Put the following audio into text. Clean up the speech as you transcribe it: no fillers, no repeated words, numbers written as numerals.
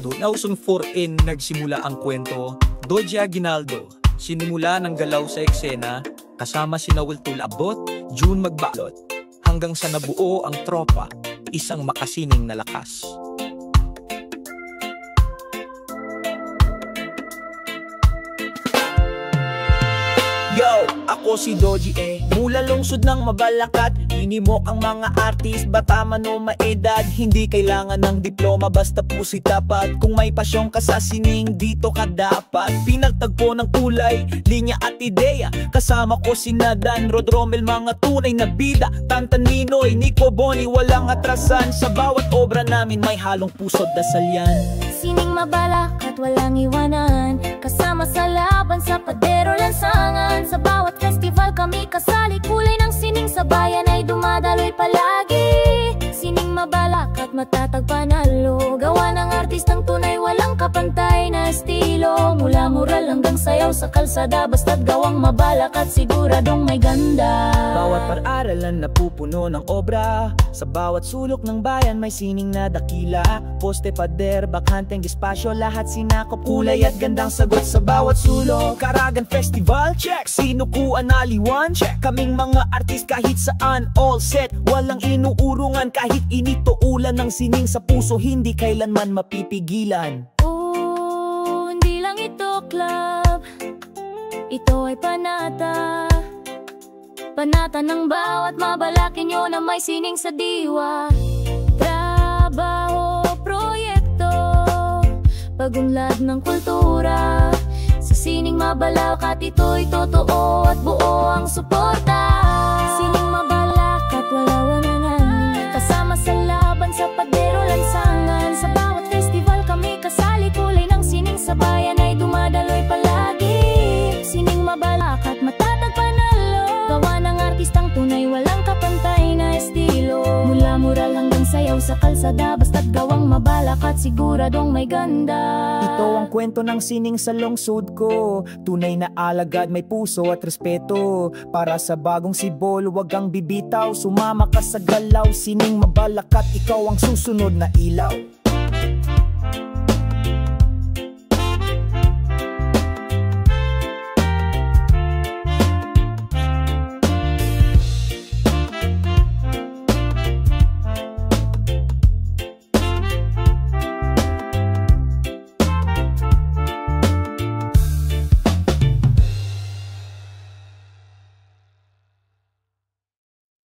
2004 nagsimula ang kwento. Doja Aguinaldo, sinimula ng galaw sa eksena, kasama sina Wiltul Abot, June Magbalot, hanggang sa nabuo ang tropa, isang makasining na lakas. Yo! Ako si Doji mula lungsod ng Mabalacat. Hinimok ang mga artist, bata man o maedad. Hindi kailangan ng diploma, basta puso'y tapat. Kung may pasyong ka sa sining, dito ka dapat. Pinagtagpo ng kulay, linya at ideya. Kasama ko si Dan, Rod Romel, mga tunay na bida. Tantan Ninoy, Nico Boni, walang atrasan. Sa bawat obra namin may halong puso't dasal yan. Sining Mabalacat, walang iwanan. Kasama sa laban, sa padero lansangan. Sa bawat festival kami kasali. Kulay ng sining sa bayan ay dumadaloy palagi. Sining Mabalacat, matatag panalo. Gawa ng artistang tunay, walang kapantay na estilo. Mula mural hanggang sayaw sa kalsada, basta't gawang Mabalacat, siguradong may ganda. Bawat par-aralan napupuno ng obra. Sa bawat sulok ng bayan may sining na dakila. Poste, pader, bakhanteng espasyo, lahat sinakop. Kulay at gandang sagot sa bawat sulok. Caragan Festival, check. Sinukuan aliwan, check. Kaming mga artist kahit saan, all set. Walang inuurungan kahit inituulan ng sining sa puso, hindi kailanman mapipigilan. Hindi lang ito club, ito ay panata. Panata ng bawat Mabalakin nyo na may sining sa diwa. Trabaho, proyekto, pagunlad ng kultura. Sa sining Mabalacat, ito'y totoo at buo ang suporta. Sining Mabalacat, wala-walangan. Kasama sa laban, sa padero lansangan. Sa bawat festival kami kasali. Kulay ng sining sa bayan ay dumadaloy palagi. Sining Mabalacat, matatag panalo. Gawa ng artistang tunay, walang kapantay na estilo. Mula mural hanggang sayaw sa kalsada, basta't gawang Mabalacat, siguradong may ganda. Ito ang kwento ng sining sa lungsod ko. Tunay na alagad, may puso at respeto. Para sa bagong sibol, wag kang bibitaw. Sumama ka sa galaw, sining Mabalacat, ikaw ang susunod na ilaw.